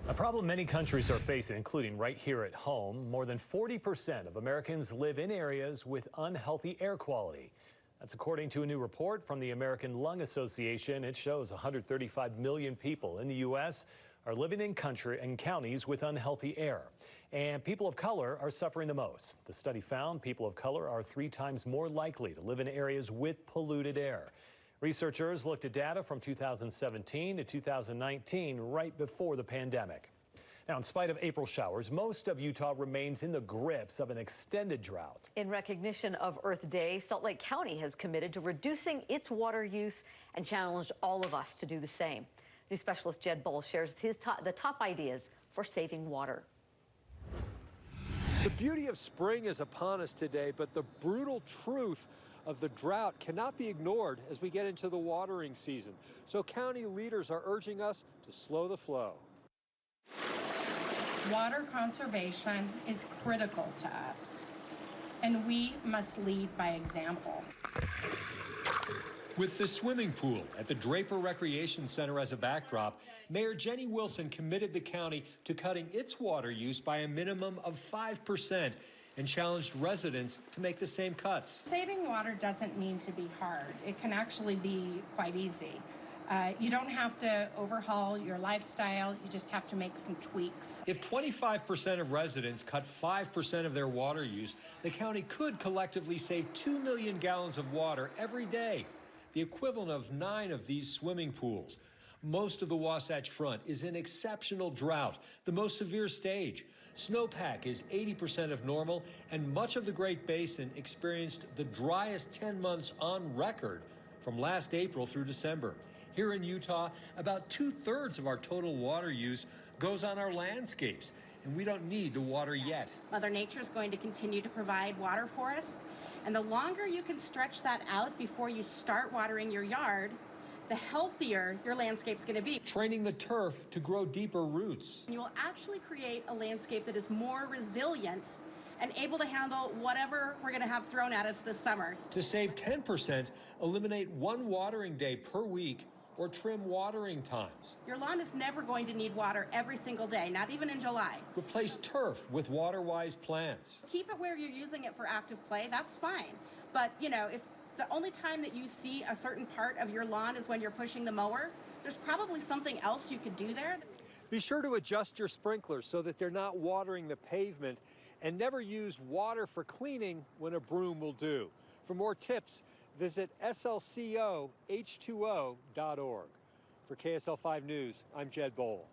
A problem many countries are facing, including right here at home. More than 40% of Americans live in areas with unhealthy air quality. That's according to a new report from the American Lung Association. It shows 135 million people in the U.S. are living in counties with unhealthy air. And people of color are suffering the most. The study found people of color are 3 times more likely to live in areas with polluted air. Researchers looked at data from 2017 to 2019, right before the pandemic. Now, in spite of April showers, most of Utah remains in the grips of an extended drought. In recognition of Earth Day, Salt Lake County has committed to reducing its water use and challenged all of us to do the same. News specialist Jed Bull shares the top ideas for saving water. The beauty of spring is upon us today, but the brutal truth of the drought cannot be ignored as we get into the watering season. So county leaders are urging us to slow the flow. Water conservation is critical to us, and we must lead by example. With the swimming pool at the Draper Recreation Center as a backdrop, Mayor Jenny Wilson committed the county to cutting its water use by a minimum of 5% and challenged residents to make the same cuts. Saving water doesn't mean to be hard. It can actually be quite easy. You don't have to overhaul your lifestyle. You just have to make some tweaks. If 25% of residents cut 5% of their water use, the county could collectively save 2 million gallons of water every day, the equivalent of 9 of these swimming pools. Most of the Wasatch Front is in exceptional drought, the most severe stage. Snowpack is 80% of normal, and much of the Great Basin experienced the driest 10 months on record from last April through December. Here in Utah, about 2/3 of our total water use goes on our landscapes, and we don't need to water yet. Mother Nature is going to continue to provide water for us, and the longer you can stretch that out before you start watering your yard, the healthier your landscape's going to be. Training the turf to grow deeper roots. You will actually create a landscape that is more resilient and able to handle whatever we're going to have thrown at us this summer. To save 10%, eliminate 1 watering day per week or trim watering times. Your lawn is never going to need water every single day, not even in July. Replace turf with water-wise plants. Keep it where you're using it for active play, that's fine. But, you know, if the only time that you see a certain part of your lawn is when you're pushing the mower, there's probably something else you could do there. Be sure to adjust your sprinklers so that they're not watering the pavement, and never use water for cleaning when a broom will do. For more tips, visit slcoh2o.org. For KSL 5 News, I'm Jed Bull.